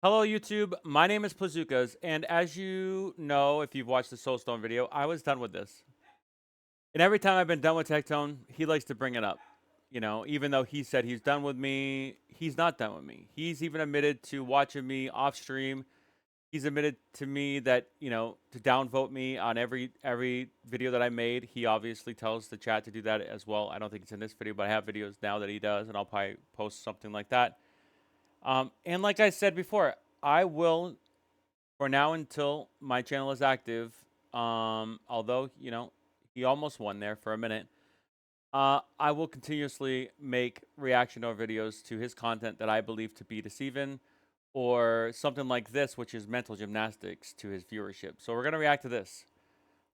Hello, YouTube. My name is Plazukas, and as you know, if you've watched the Soulstone video, I was done with this. And every time I've been done with Tectone, he likes to bring it up. You know, even though he said he's done with me, he's not done with me. He's even admitted to watching me off stream. He's admitted to me that, to downvote me on every video that I made. He obviously tells the chat to do that as well. I don't think it's in this video, but I have videos now that he does, and I'll probably post something like that. And like I said before, I will, for now until my channel is active, although, he almost won there for a minute, I will continuously make reaction or videos to his content that I believe to be deceiving or something like this, which is mental gymnastics to his viewership. So we're going to react to this.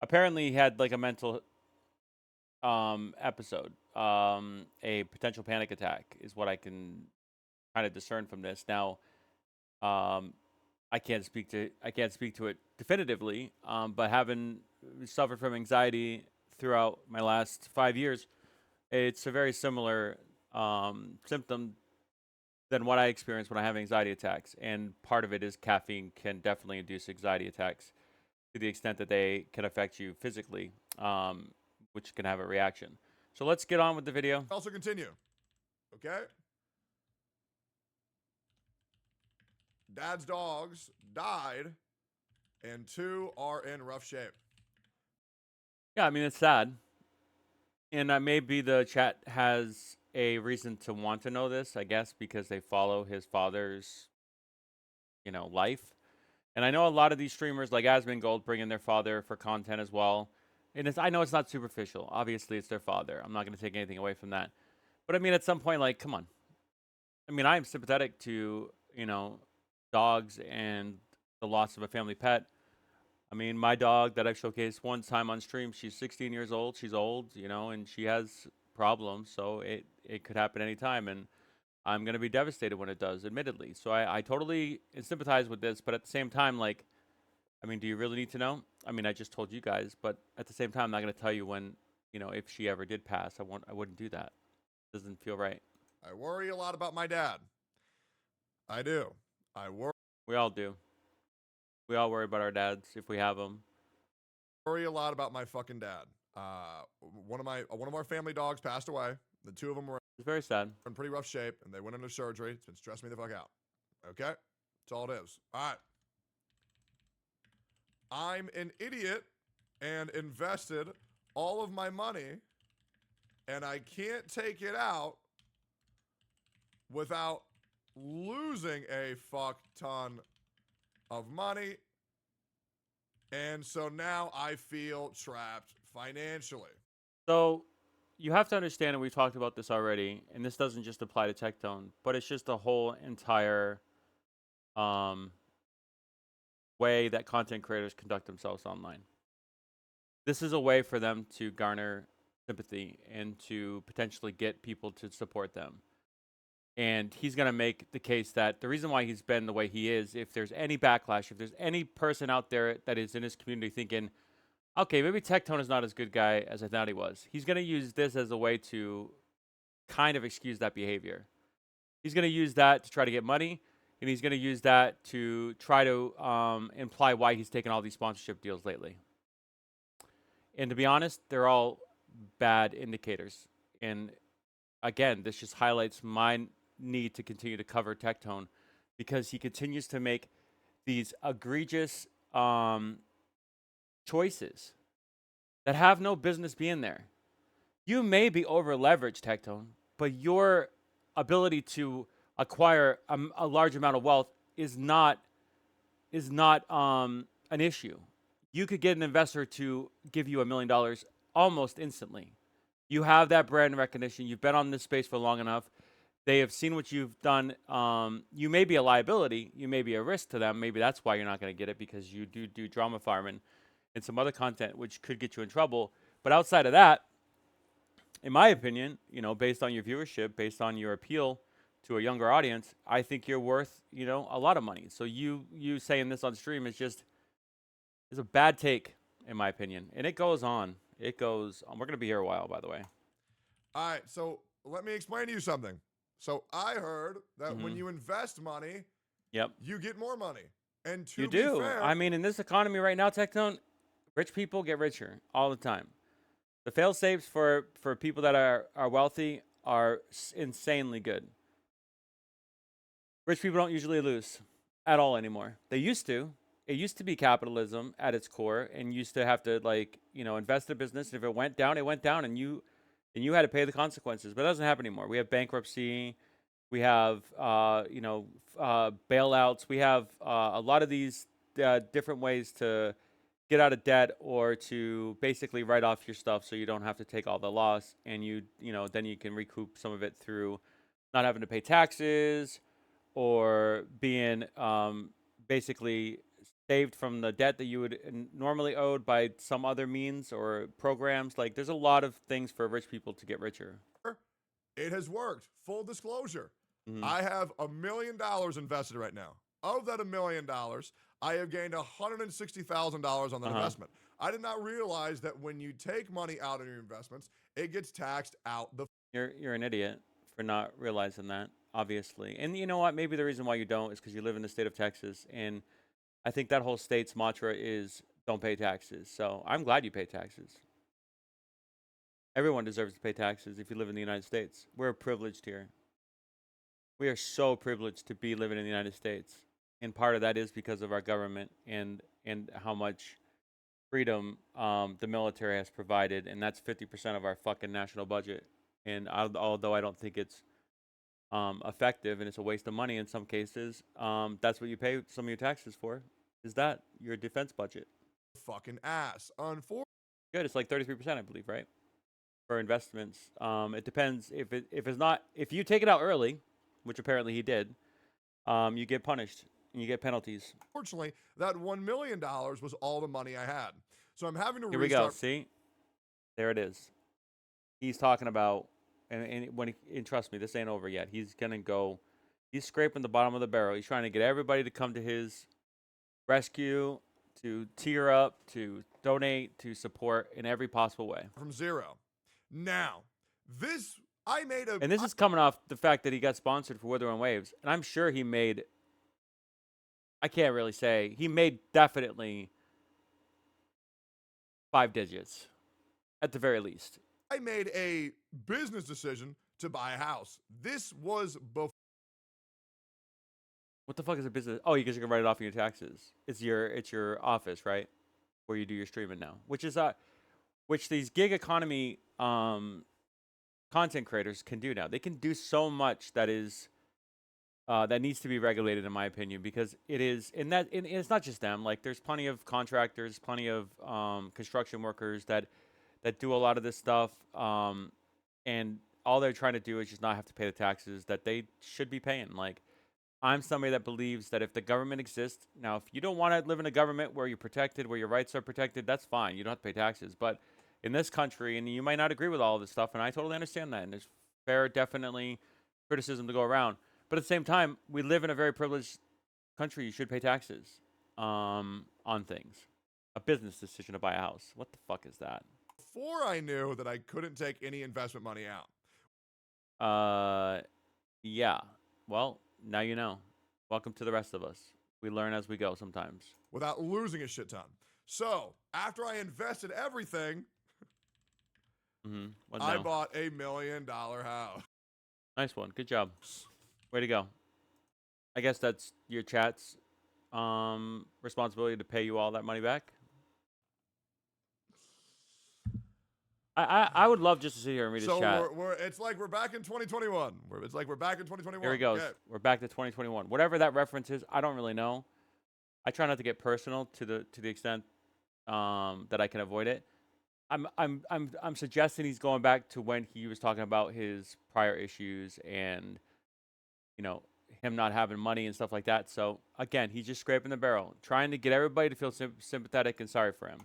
Apparently he had like a mental episode, a potential panic attack is what I can kind of discern from this. Now, um, I can't speak to it definitively, but having suffered from anxiety throughout my last 5 years, it's a very similar symptom than what I experience when I have anxiety attacks. And part of it is caffeine can definitely induce anxiety attacks to the extent that they can affect you physically, which can have a reaction. So let's get on with the video. Also continue. Okay? Dad's dogs died, and 2 are in rough shape. Yeah, I mean, it's sad. And maybe the chat has a reason to want to know this, I guess, because they follow his father's, life. And I know a lot of these streamers like Asmongold bring in their father for content as well. And I know it's not superficial. Obviously, it's their father. I'm not going to take anything away from that. But I mean, at some point, like, come on. I mean, I am sympathetic to, dogs and the loss of a family pet. I mean, my dog that I've showcased one time on stream, she's 16 years old. She's old, and she has problems. So it could happen anytime. And I'm going to be devastated when it does, admittedly. So I totally sympathize with this. But at the same time, like, I mean, do you really need to know? I mean, I just told you guys. But at the same time, I'm not going to tell you when, if she ever did pass. I wouldn't do that. It doesn't feel right. I worry a lot about my dad. I do. I We all do. We all worry about our dads if we have them. worry a lot about my fucking dad. One of our family dogs passed away. The 2 of them were It's very sad. in pretty rough shape, and they went into surgery. It's been stressing me the fuck out. Okay? That's all it is. All right. I'm an idiot and invested all of my money, and I can't take it out without losing a fuck ton of money. And so now I feel trapped financially. So you have to understand, and we've talked about this already, and this doesn't just apply to Tectone, but it's just the whole entire way that content creators conduct themselves online. This is a way for them to garner sympathy and to potentially get people to support them. And he's going to make the case that the reason why he's been the way he is, if there's any backlash, if there's any person out there that is in his community thinking, okay, maybe Tectone is not as good guy as I thought he was, he's going to use this as a way to kind of excuse that behavior. He's going to use that to try to get money, and he's going to use that to try to imply why he's taken all these sponsorship deals lately. And to be honest, they're all bad indicators. And again, this just highlights my need to continue to cover Tectone because he continues to make these egregious choices that have no business being there. You may be over leveraged, Tectone, but your ability to acquire a large amount of wealth is not an issue. You could get an investor to give you $1 million almost instantly. You have that brand recognition. You've been on this space for long enough. They have seen what you've done. You may be a liability. You may be a risk to them. Maybe that's why you're not going to get it, because you do drama farming and some other content which could get you in trouble. But outside of that, in my opinion, based on your viewership, based on your appeal to a younger audience, I think you're worth, a lot of money. So you saying this on stream is a bad take, in my opinion. And it goes on. It goes on. We're going to be here a while, by the way. All right, so let me explain to you something. So I heard that when you invest money, Yep. you get more money. And to You be do. fair, I mean, in this economy right now, Tectone, rich people get richer all the time. The fail safes for people that are wealthy are insanely good. Rich people don't usually lose at all anymore. They used to. It used to be capitalism at its core, and used to have to invest in a business. And if it went down, it went down, and you had to pay the consequences. But it doesn't happen anymore. We have bankruptcy. We have bailouts. We have a lot of these different ways to get out of debt or to basically write off your stuff so you don't have to take all the loss, and then you can recoup some of it through not having to pay taxes or being basically saved from the debt that you would normally owed by some other means or programs. Like, there's a lot of things for rich people to get richer. it has worked. Full disclosure. Mm-hmm. I have $1 million invested right now. Of that $1 million, I have gained $160,000 on that investment. I did not realize that when you take money out of your investments, it gets taxed out the. You're an idiot for not realizing that, obviously. And you know what? Maybe the reason why you don't is because you live in the state of Texas, and I think that whole state's mantra is don't pay taxes. So I'm glad you pay taxes. Everyone deserves to pay taxes if you live in the United States. We're privileged here. We are so privileged to be living in the United States, and part of that is because of our government and how much freedom the military has provided, and that's 50% of our fucking national budget. And although I don't think it's effective and it's a waste of money in some cases, that's what you pay some of your taxes for. Is that your defense budget? Fucking ass. Unfortunately. Good. It's like 33%, I believe, right? For investments. It depends if you take it out early, which apparently he did, you get punished and you get penalties. Unfortunately, that $1 million was all the money I had. So I'm having to Here we go. See? There it is. He's talking about, and trust me, this ain't over yet. He's scraping the bottom of the barrel. He's trying to get everybody to come to his rescue, to tier up, to donate, to support in every possible way. From zero. Now, this is coming off the fact that he got sponsored for Wither and Waves, and I'm sure he made. I can't really say he made definitely 5 digits, at the very least. I made a business decision to buy a house. This was before. What the fuck is a business? Oh, because you can write it off in your taxes. It's your office, right? Where you do your streaming now, which these gig economy content creators can do now. They can do so much that needs to be regulated, in my opinion, because it is, and it's not just them. Like, there's plenty of contractors, plenty of construction workers that do a lot of this stuff, and all they're trying to do is just not have to pay the taxes that they should be paying. Like, I'm somebody that believes that if the government exists, now if you don't want to live in a government where you're protected, where your rights are protected, that's fine. You don't have to pay taxes. But in this country, and you might not agree with all of this stuff, and I totally understand that, and there's definitely criticism to go around. But at the same time, we live in a very privileged country. You should pay taxes on things. A business decision to buy a house. What the fuck is that? Before I knew that I couldn't take any investment money out. Yeah. Well, now you know. Welcome to the rest of us. We learn as we go sometimes. Without losing a shit ton. So, after I invested everything, I bought a $1 million house. Nice one. Good job. Way to go. I guess that's your chat's responsibility to pay you all that money back. I would love just to sit here and read his chat. It's like we're back in 2021. It's like we're back in 2021. Here he goes. Okay. We're back to 2021. Whatever that reference is, I don't really know. I try not to get personal to the extent that I can avoid it. I'm suggesting he's going back to when he was talking about his prior issues and him not having money and stuff like that. So again, he's just scraping the barrel, trying to get everybody to feel sympathetic and sorry for him,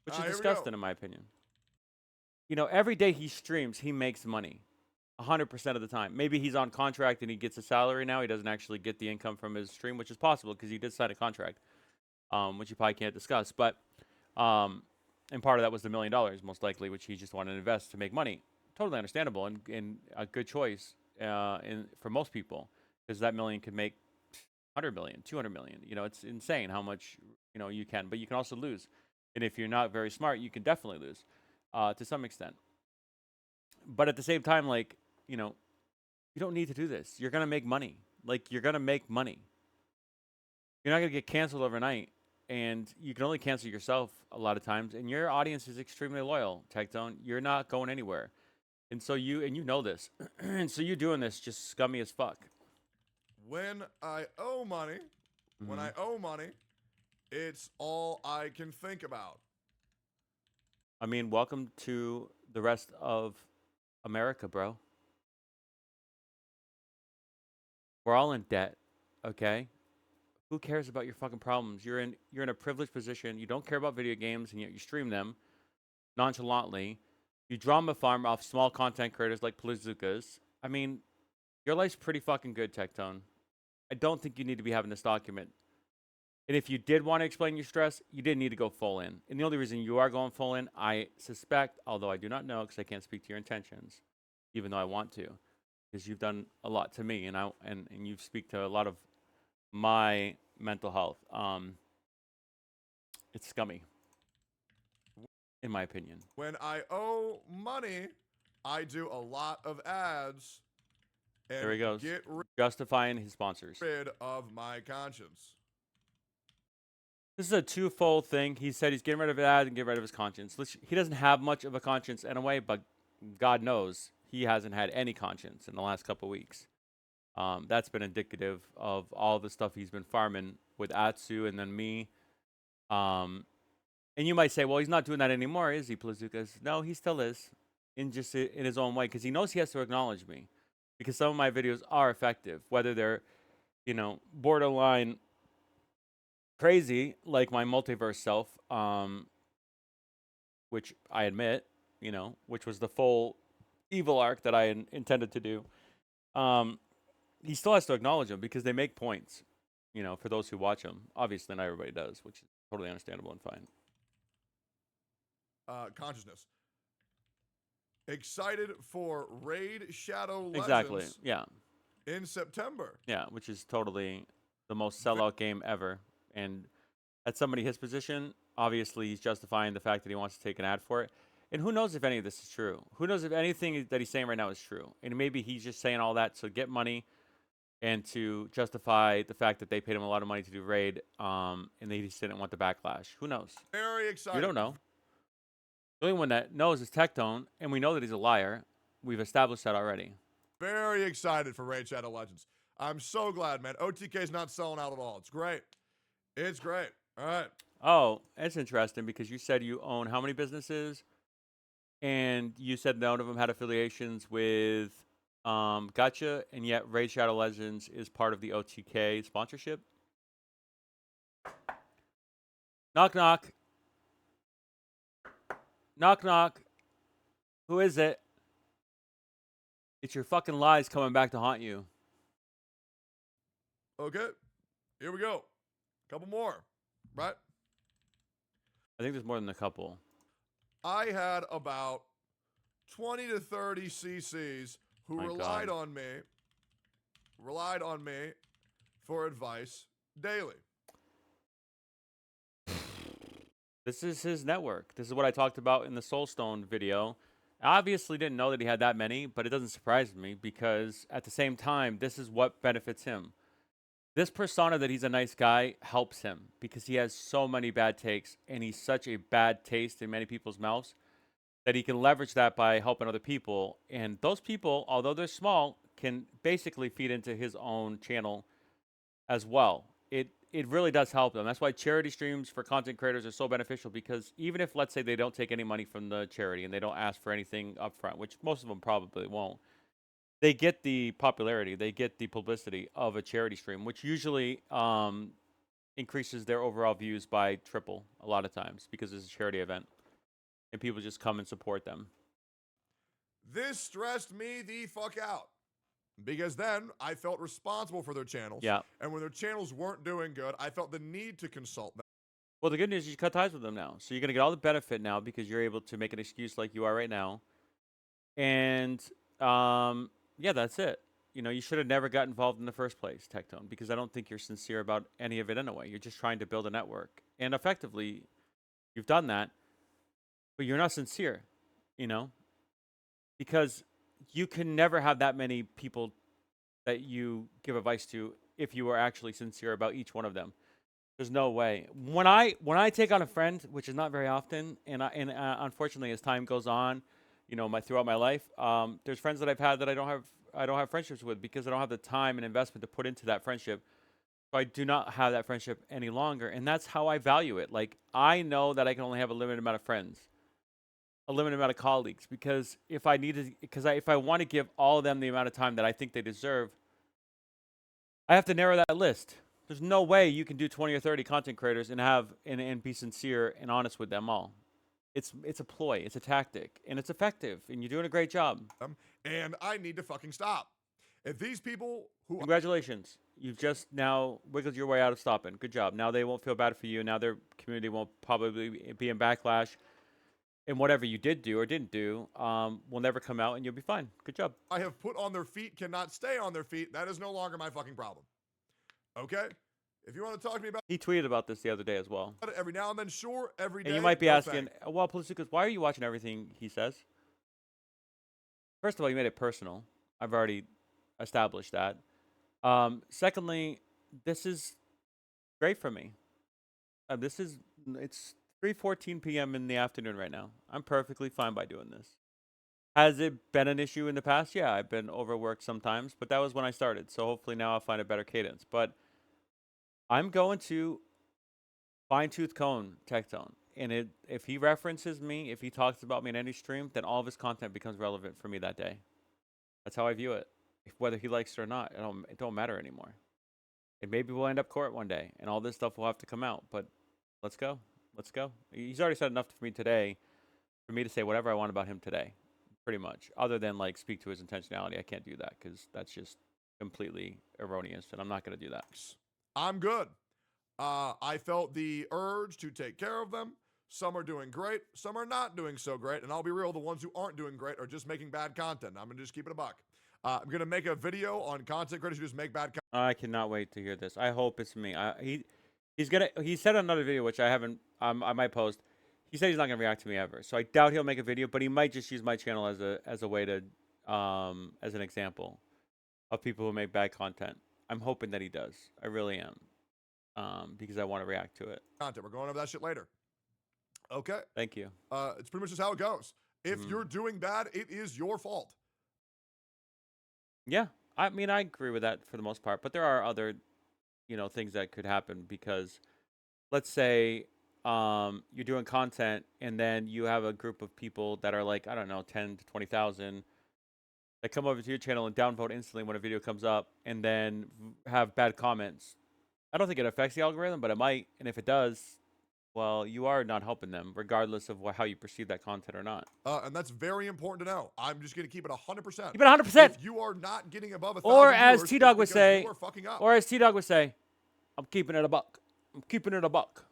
which is disgusting in my opinion. Every day he streams, he makes money 100% of the time. Maybe he's on contract and he gets a salary now. He doesn't actually get the income from his stream, which is possible because he did sign a contract, which you probably can't discuss. But and part of that was the $1 million, most likely, which he just wanted to invest to make money. Totally understandable and a good choice for most people, because that $1 million could make 100 million, 200 million. You know, it's insane how much, you know, you can, but you can also lose. And if you're not very smart, you can definitely lose to some extent. But at the same time, like, you know, you don't need to do this. You're going to make money. Like, you're going to make money. You're not going to get canceled overnight. And you can only cancel yourself a lot of times. And your audience is extremely loyal, Tectone. You're not going anywhere. And so you know this. And so you doing this just scummy as fuck. When I owe money, when I owe money, it's all I can think about. I mean, welcome to the rest of America, bro. We're all in debt, okay? Who cares about your fucking problems? You're in a privileged position. You don't care about video games, and yet you stream them nonchalantly. You drama farm off small content creators like Plazukas. I mean, your life's pretty fucking good, Tectone. I don't think you need to be having this document. And if you did want to explain your stress, you didn't need to go full in. And the only reason you are going full in, I suspect, although I do not know because I can't speak to your intentions, even though I want to, because you've done a lot to me, and you speak to a lot of my mental health. It's scummy, in my opinion. When I owe money, I do a lot of ads and There he goes, get justifying his sponsors. rid of my conscience. This is a twofold thing. He said he's getting rid of ads and getting rid of his conscience. He doesn't have much of a conscience in a way, but God knows he hasn't had any conscience in the last couple of weeks. That's been indicative of all the stuff he's been farming with Atsu and then me. And you might say, well, he's not doing that anymore, is he, Plazukas? No, he still is, in his own way, because he knows he has to acknowledge me, because some of my videos are effective, whether they're, you know, borderline crazy, like my multiverse self, which I admit, you know, which was the full evil arc that I intended to do. He still has to acknowledge them because they make points, you know, for those who watch them. Obviously, not everybody does, which is totally understandable and fine. Consciousness. Excited for Raid Shadow Legends. Exactly. Yeah. In September. Yeah, which is totally the most sellout game ever. And at somebody his position, obviously he's justifying the fact that he wants to take an ad for it. And who knows if any of this is true? Who knows if anything that he's saying right now is true? And maybe he's just saying all that to get money and to justify the fact that they paid him a lot of money to do Raid, and they just didn't want the backlash. Who knows? Very excited. We don't know. The only one that knows is Tectone, and we know that he's a liar. We've established that already. Very excited for Raid Shadow Legends. I'm so glad, man. OTK's not selling out at all. It's great. It's great. All right. Oh, that's interesting because you said you own how many businesses? And you said none of them had affiliations with Gotcha, and yet Raid Shadow Legends is part of the OTK sponsorship. Knock, knock. Knock, knock. Who is it? It's your fucking lies coming back to haunt you. Okay. Here we go. Couple more. Right? I think there's more than a couple. I had about 20 to 30 CCs who relied on me for advice daily. This is his network. This is what I talked about in the Soulstone video. I obviously didn't know that he had that many, but it doesn't surprise me because at the same time, this is what benefits him. This persona that he's a nice guy helps him because he has so many bad takes and he's such a bad taste in many people's mouths that he can leverage that by helping other people. And those people, although they're small, can basically feed into his own channel as well. It really does help them. That's why charity streams for content creators are so beneficial because even if, let's say, they don't take any money from the charity and they don't ask for anything up front, which most of them probably won't, they get the popularity, they get the publicity of a charity stream, which usually increases their overall views by triple a lot of times because it's a charity event and people just come and support them. This stressed me the fuck out because then I felt responsible for their channels. Yeah. And when their channels weren't doing good, I felt the need to consult them. Well, the good news is you cut ties with them now. So you're going to get all the benefit now because you're able to make an excuse like you are right now. And yeah, that's it. you should have never got involved in the first place, Tectone, because I don't think you're sincere about any of it anyway. You're just trying to build a network. And effectively, you've done that, but you're not sincere, you know? Because you can never have that many people that you give advice to if you are actually sincere about each one of them. There's no way. When I take on a friend, which is not very often, and unfortunately as time goes on, throughout my life, there's friends that I've had that I don't have friendships with because I don't have the time and investment to put into that friendship. So I do not have that friendship any longer, and that's how I value it. Like I know that I can only have a limited amount of friends, a limited amount of colleagues, because if I want to give all of them the amount of time that I think they deserve, I have to narrow that list. There's no way you can do 20 or 30 content creators and be sincere and honest with them all. It's a ploy, it's a tactic, and it's effective, and you're doing a great job. And I need to fucking stop. If these people who Congratulations. You've just now wiggled your way out of stopping. Good job. Now they won't feel bad for you. Now their community won't probably be in backlash. And whatever you did do or didn't do will never come out, and you'll be fine. Good job. I have put on their feet cannot stay on their feet. That is no longer my fucking problem. Okay? If you want to talk to me about He tweeted about this the other day as well. it every now and then, sure, every day. And you might be no asking, thanks. well, Polisukas, why are you watching everything he says? First of all, you made it personal. I've already established that. Secondly, this is great for me. It's 3:14 p.m. in the afternoon right now. I'm perfectly fine by doing this. Has it been an issue in the past? Yeah, I've been overworked sometimes, but that was when I started. So hopefully now I'll find a better cadence. But I'm going to fine-tooth comb Tectone. And if he references me, if he talks about me in any stream, then all of his content becomes relevant for me that day. That's how I view it. Whether he likes it or not, it don't matter anymore. And maybe we'll end up court one day, and all this stuff will have to come out. But let's go. Let's go. He's already said enough for me today, for me to say whatever I want about him today, pretty much. Other than like speak to his intentionality, I can't do that because that's just completely erroneous, and I'm not going to do that. I'm good. I felt the urge to take care of them. Some are doing great. Some are not doing so great. And I'll be real, the ones who aren't doing great are just making bad content. I'm going to just keep it a buck. I'm going to make a video on content creators who just make bad content. I cannot wait to hear this. I hope it's me. He said on another video, which I haven't, I might post. He said he's not going to react to me ever. So I doubt he'll make a video, but he might just use my channel as a way to, as an example of people who make bad content. I'm hoping that he does. I really am. Because I want to react to it. We're going over that shit later. Okay. Thank you. It's pretty much just how it goes. If you're doing bad, it is your fault. Yeah. I mean, I agree with that for the most part, but there are other, things that could happen because let's say you're doing content and then you have a group of people that are like, I don't know, 10 to 20,000 that come over to your channel and downvote instantly when a video comes up and then have bad comments. I don't think it affects the algorithm, but it might. And if it does, well, you are not helping them, regardless of how you perceive that content or not. And that's very important to know. I'm just going to keep it 100%. Keep it 100%. If you are not getting above 1,000 Or as viewers, T-Dog would it's because say, you are fucking up. or as T-Dog would say, I'm keeping it a buck. I'm keeping it a buck.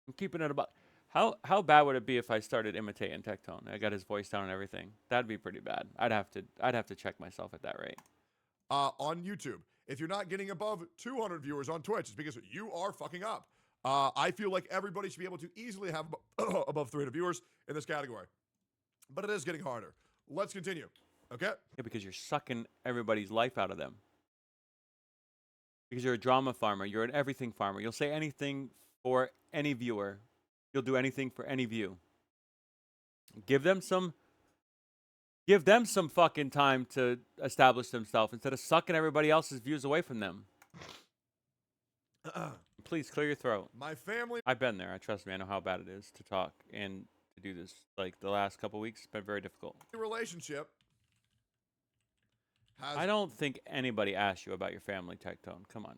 I'm keeping it a buck. How bad would it be if I started imitating Tectone? I got his voice down and everything. That'd be pretty bad. I'd have to check myself at that rate. On YouTube, if you're not getting above 200 viewers on Twitch, it's because you are fucking up. I feel like everybody should be able to easily have above 300 viewers in this category. But it is getting harder. Let's continue. Okay? Yeah, because you're sucking everybody's life out of them. Because you're a drama farmer. You're an everything farmer. You'll say anything for any viewer. You'll do anything for any view. Give them some fucking time to establish themselves instead of sucking everybody else's views away from them. Please clear your throat. My family. I've been there. Trust me. I know how bad it is to talk and to do this. Like the last couple weeks, it's been very difficult. Relationship. I don't think anybody asked you about your family, Tectone. Come on.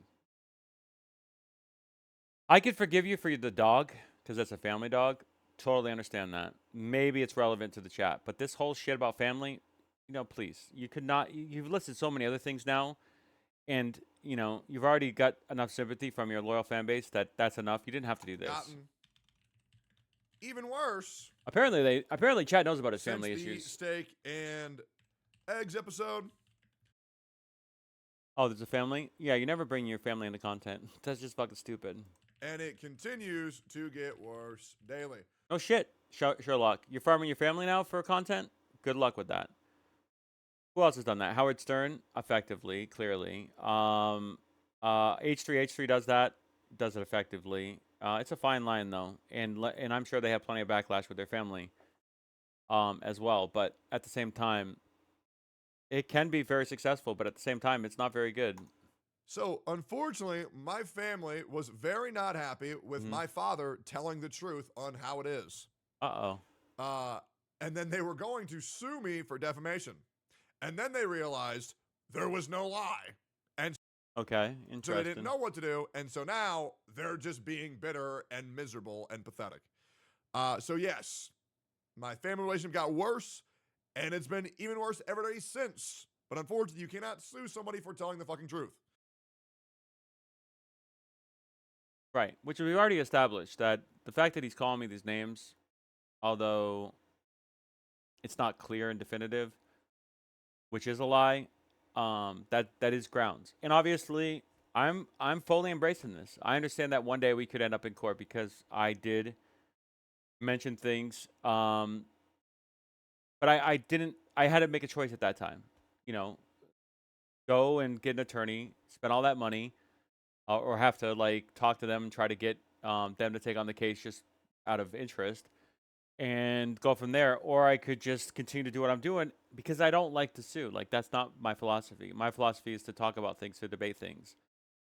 I could forgive you for the dog because that's a family dog. Totally understand that. Maybe it's relevant to the chat, but this whole shit about family, please. You could not. You've listed so many other things now, and you've already got enough sympathy from your loyal fan base that's enough. You didn't have to do this. Even worse. Apparently, Chad knows about his family since the issues. Steak and eggs episode. Oh, there's a family? Yeah, you never bring your family into content. That's just fucking stupid. And it continues to get worse daily. Oh shit, Sherlock. You're farming your family now for content? Good luck with that. Who else has done that? Howard Stern, effectively, clearly. H3 does that, does it effectively. It's a fine line though, and I'm sure they have plenty of backlash with their family, as well. But at the same time, it can be very successful. But at the same time, it's not very good. So, unfortunately, my family was very not happy with Mm-hmm. my father telling the truth on how it is. Uh-oh. And then they were going to sue me for defamation. And then they realized there was no lie. And Okay, so they didn't interesting. know what to do. And so now they're just being bitter and miserable and pathetic. So, yes, my family relationship got worse. And it's been even worse every day since. But unfortunately, you cannot sue somebody for telling the fucking truth. Right, which we've already established that the fact that he's calling me these names, although it's not clear and definitive, which is a lie, that is grounds. And obviously, I'm fully embracing this. I understand that one day we could end up in court because I did mention things, but I didn't. I had to make a choice at that time. You know, go and get an attorney, spend all that money, or have to like talk to them and try to get them to take on the case just out of interest and go from there, or I could just continue to do what I'm doing because I don't like to sue. Like that's not my philosophy. My philosophy is to talk about things, to debate things.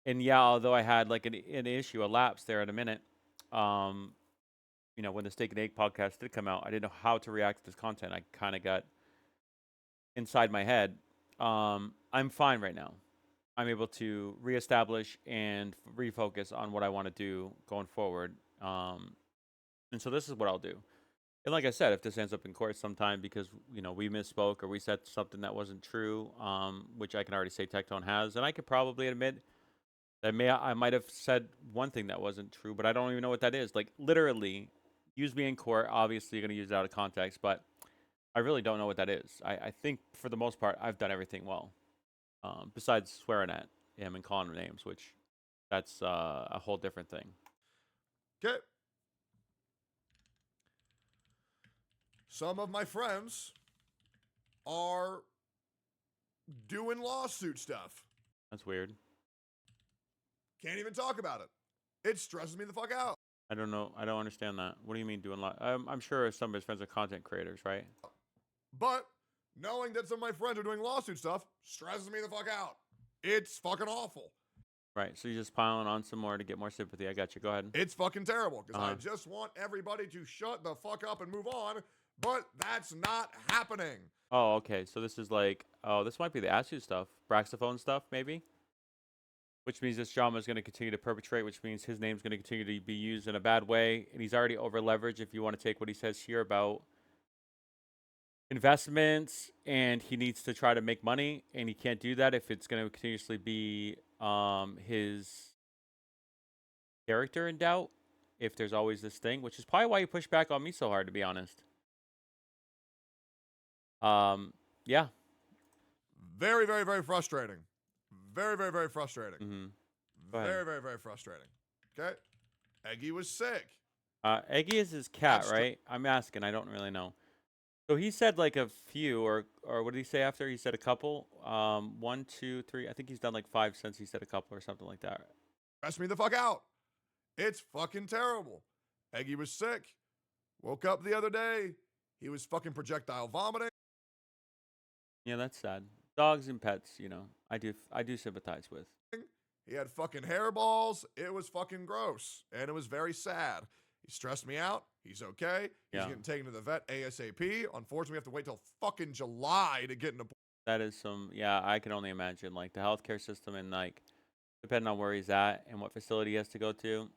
And yeah, although I had like an issue, a lapse there in a minute, um, when the Steak and Egg podcast did come out, I didn't know how to react to this content. I kind of got inside my head. I'm fine right now. I'm able to reestablish and refocus on what I want to do going forward. And so this is what I'll do. And like I said, if this ends up in court sometime because we misspoke or we said something that wasn't true, which I can already say Tectone has, and I could probably admit that I might have said one thing that wasn't true, but I don't even know what that is. Like literally, use me in court. Obviously, you're gonna use it out of context, but I really don't know what that is. I think for the most part, I've done everything well, besides swearing at him and calling him names, which that's a whole different thing. Okay. Some of my friends are doing lawsuit stuff. That's weird. Can't even talk about it. It stresses me the fuck out. I don't know. I don't understand that. What do you mean doing lot? I'm sure some of his friends are content creators, right? But knowing that some of my friends are doing lawsuit stuff stresses me the fuck out. It's fucking awful. Right. So you're just piling on some more to get more sympathy. I got you. Go ahead. It's fucking terrible because Uh-huh. I just want everybody to shut the fuck up and move on, but that's not happening. Oh, okay. So this is like, oh, this might be the ASU stuff, Braxophone stuff, maybe. Which means this drama is going to continue to perpetrate, which means his name's going to continue to be used in a bad way, and he's already over leveraged. If you want to take what he says here about investments, and he needs to try to make money, and he can't do that if it's going to continuously be his character in doubt. If there's always this thing, which is probably why you push back on me so hard, to be honest. Yeah. Very, very, very frustrating. Very, very, very frustrating. Mm-hmm. Very, very, very frustrating. Okay? Eggy was sick. Eggy is his cat, right? I'm asking. I don't really know. So he said like a few, or what did he say after? He said a couple. 1, 2, 3. I think he's done like 5 since he said a couple or something like that. Stress me the fuck out. It's fucking terrible. Eggy was sick. Woke up the other day. He was fucking projectile vomiting. Yeah, that's sad. Dogs and pets, I do sympathize with. He had fucking hairballs. It was fucking gross. And it was very sad. He stressed me out. He's okay. He's getting taken to the vet ASAP. Unfortunately, we have to wait till fucking July to get an appointment. That is yeah, I can only imagine. Like the healthcare system and like, depending on where he's at and what facility he has to go to,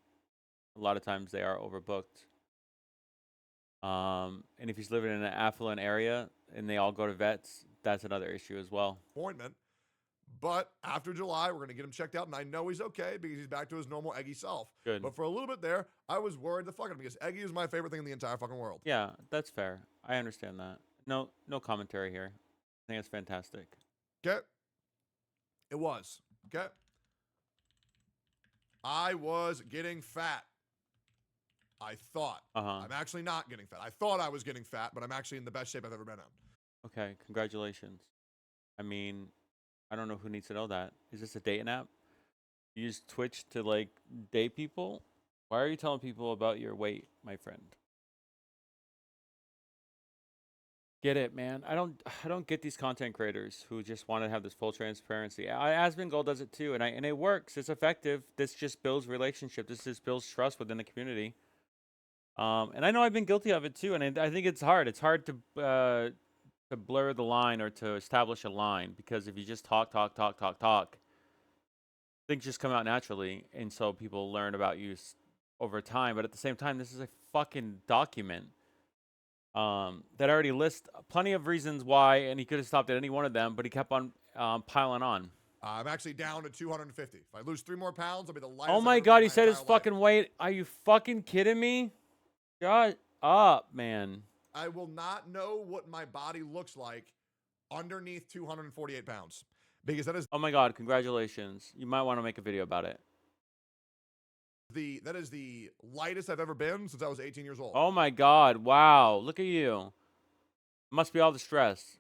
a lot of times they are overbooked. And if he's living in an affluent area and they all go to vets, that's another issue as well. But after July, we're going to get him checked out, and I know he's okay because he's back to his normal Eggy self. Good. But for a little bit there, I was worried the fuck out of him because Eggy is my favorite thing in the entire fucking world. Yeah, that's fair. I understand that. No commentary here. I think it's fantastic. Okay. It was. Okay. I was getting fat. I thought. Uh-huh. I'm actually not getting fat. I thought I was getting fat, but I'm actually in the best shape I've ever been in. Okay, congratulations. I mean, I don't know who needs to know that. Is this a dating app? You use Twitch to like date people? Why are you telling people about your weight, my friend? Get it, man. I don't get these content creators who just want to have this full transparency. Asmongold does it too, and it works. It's effective. This just builds relationship. This just builds trust within the community. And I know I've been guilty of it too, and I think it's hard. It's hard to blur the line or to establish a line, because if you just talk, things just come out naturally, and so people learn about you over time. But at the same time, this is a fucking document that already lists plenty of reasons why, and he could have stopped at any one of them, but he kept on piling on. I'm actually down to 250. If I lose 3 more pounds, I'll be the lightest. Oh I've my ever god, been he in my said his entire fucking life. weight. Are you fucking kidding me? Shut up, man. I will not know what my body looks like underneath 248 pounds, because that is Oh my god, congratulations. You might want to make a video about it. the lightest I've ever been since I was 18 years old. Oh my god, wow. Look at you. Must be all the stress.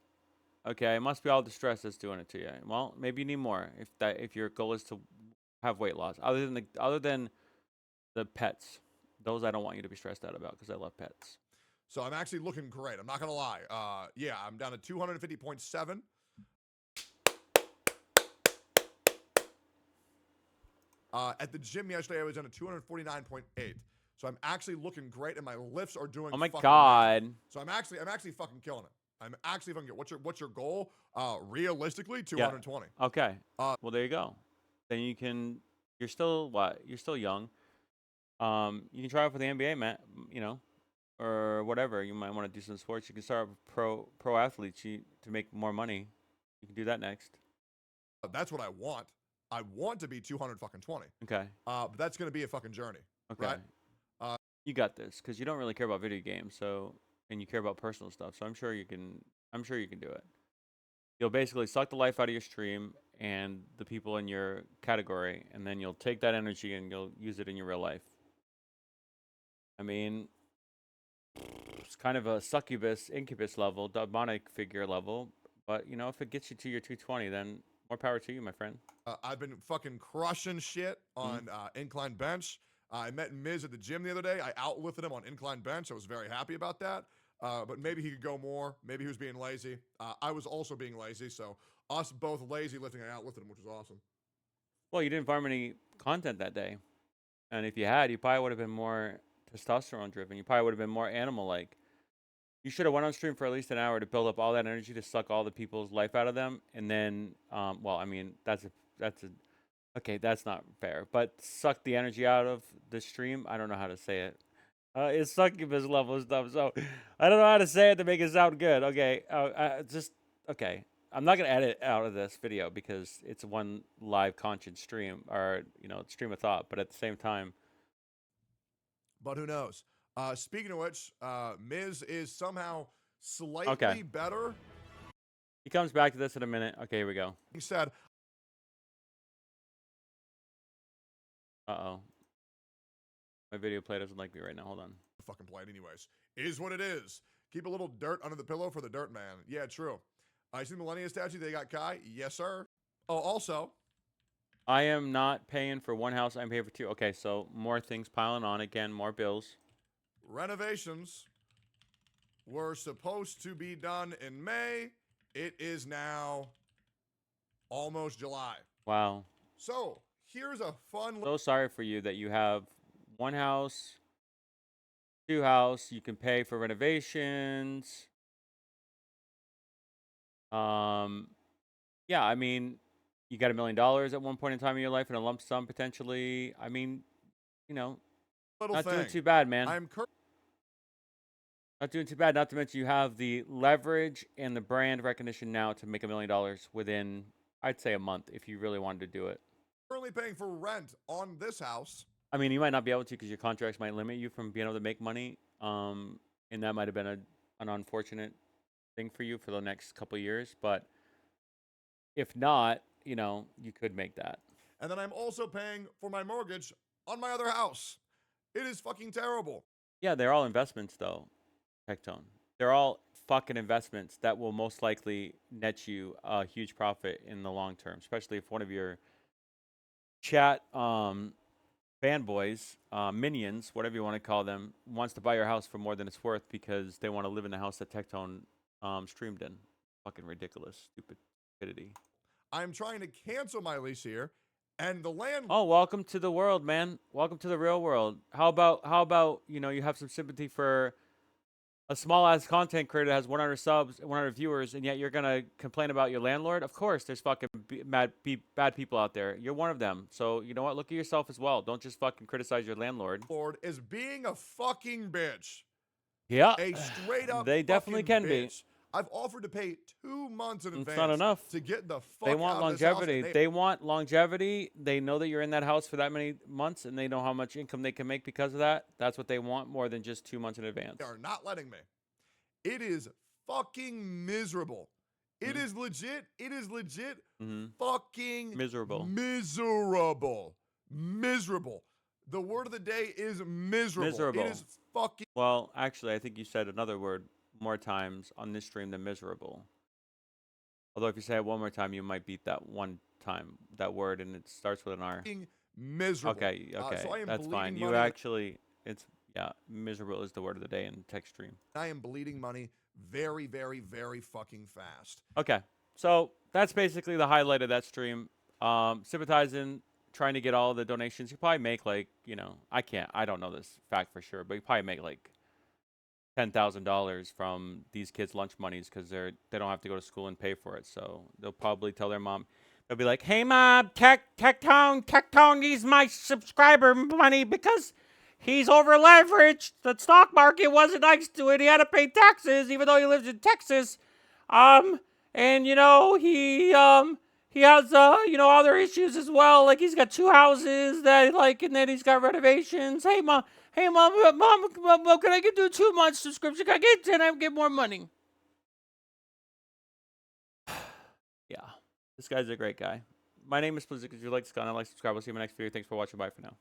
Okay, it must be all the stress that's doing it to you. Well, maybe you need more if your goal is to have weight loss. Other than the pets. Those I don't want you to be stressed out about, because I love pets. So I'm actually looking great. I'm not gonna lie. Yeah, I'm down to 250.7. At the gym yesterday, I was down to 249.8. So I'm actually looking great, and my lifts are doing. Oh my fucking god. amazing. So I'm actually fucking killing it. I'm actually fucking. What's your goal? Realistically, Yeah. 220. Okay. Well, there you go. Then you can. You're still what? You're still young. You can try out for the NBA, Matt. You know, or whatever. You might want to do some sports. You can start with pro athletes to make more money. You can do that next. That's what I want. I want to be 200 fucking 20. Okay. But that's gonna be a fucking journey. Okay. Right? You got this, because you don't really care about video games, and you care about personal stuff. So I'm sure you can. I'm sure you can do it. You'll basically suck the life out of your stream and the people in your category, and then you'll take that energy and you'll use it in your real life. I mean, it's kind of a succubus, incubus level, demonic figure level. But, if it gets you to your 220, then more power to you, my friend. I've been fucking crushing shit on incline bench. I met Miz at the gym the other day. I outlifted him on incline bench. I was very happy about that. But maybe he could go more. Maybe he was being lazy. I was also being lazy. So us both lazy lifting, I outlifted him, which was awesome. Well, you didn't farm any content that day. And if you had, you probably would have been more testosterone driven. You probably would have been more animal like. You should have went on stream for at least an hour to build up all that energy to suck all the people's life out of them, and then, well, I mean, okay, that's not fair, but suck the energy out of the stream. I don't know how to say it. It's succubus level stuff, so I don't know how to say it to make it sound good. Okay, okay. I'm not gonna edit out of this video because it's one live conscious stream, or stream of thought. But at the same time, But who knows? Speaking of which, Miz is somehow slightly okay, better. he comes back to this in a minute. Okay, here we go. He said, Uh-oh. My video play doesn't like me right now. Hold on. fucking play it anyways. Is what it is. Keep a little dirt under the pillow for the dirt man. Yeah, true. I see the Millennium statue. They got Kai. Yes, sir. Oh, also, I am not paying for one house. I'm paying for two. Okay, so more things piling on. Again, more bills. renovations were supposed to be done in May. It is now almost July. Wow. So here's a fun. So sorry for you that you have one house, two house. You can pay for renovations. Yeah, I mean, you got $1 million at one point in time in your life in a lump sum potentially. I mean, little not thing. doing too bad, man. I'm Not doing too bad. Not to mention you have the leverage and the brand recognition now to make $1 million within, I'd say, a month if you really wanted to do it. currently paying for rent on this house. I mean, you might not be able to because your contracts might limit you from being able to make money. And that might have been an unfortunate thing for you for the next couple of years. But if not, you know, you could make that. And then I'm also paying for my mortgage on my other house. It is fucking terrible. Yeah, they're all investments though, Tectone. They're all fucking investments that will most likely net you a huge profit in the long term, especially if one of your chat fanboys, minions, whatever you want to call them, wants to buy your house for more than it's worth because they want to live in the house that Tectone streamed in. Fucking ridiculous, stupidity. I'm trying to cancel my lease here, and the land. Oh, welcome to the world, man. Welcome to the real world. How about you know, you have some sympathy for a small ass content creator that has 100 subs, 100 viewers, and yet you're gonna complain about your landlord? Of course, there's fucking bad people out there. You're one of them. So you know what? Look at yourself as well. Don't just fucking criticize your landlord. Lord is being a fucking bitch. Yeah, A straight up they definitely fucking can be. bitch. I've offered to pay 2 months in It's advance not enough. to get the fuck They want out of this house. longevity. They want longevity. They know that you're in that house for that many months, and they know how much income they can make because of that. That's what they want more than just 2 months in advance. They are not letting me. It is fucking miserable. It is legit. It is legit. Fucking Miserable. Miserable. The word of the day is miserable. Miserable. It is fucking. Well, actually, I think you said another word more times on this stream than miserable. Although if you say it one more time, you might beat that one time, that word, and it starts with an R. Miserable. Okay, So I am that's fine. bleeding You money. actually, it's, yeah, miserable is the word of the day in tech stream. I am bleeding money very, very, very fucking fast. Okay, so that's basically the highlight of that stream. Sympathizing, trying to get all the donations. You probably make like, you know, I don't know this fact for sure, but you probably make like $10,000 from these kids' lunch monies because they don't have to go to school and pay for it. So they'll probably tell their mom, they'll be like, "Hey mom, Tectone needs my subscriber money because he's over leveraged. The stock market wasn't nice to it. He had to pay taxes even though he lives in Texas. And you know he has you know, other issues as well. Like he's got 2 houses that like, and then he's got renovations. Hey mom, can I get do a 2 month subscription? Can I get 10? I get more money." Yeah, this guy's a great guy. My name is Blizzard. If you like this content, like, subscribe. We'll see you in my next video. Thanks for watching. Bye for now.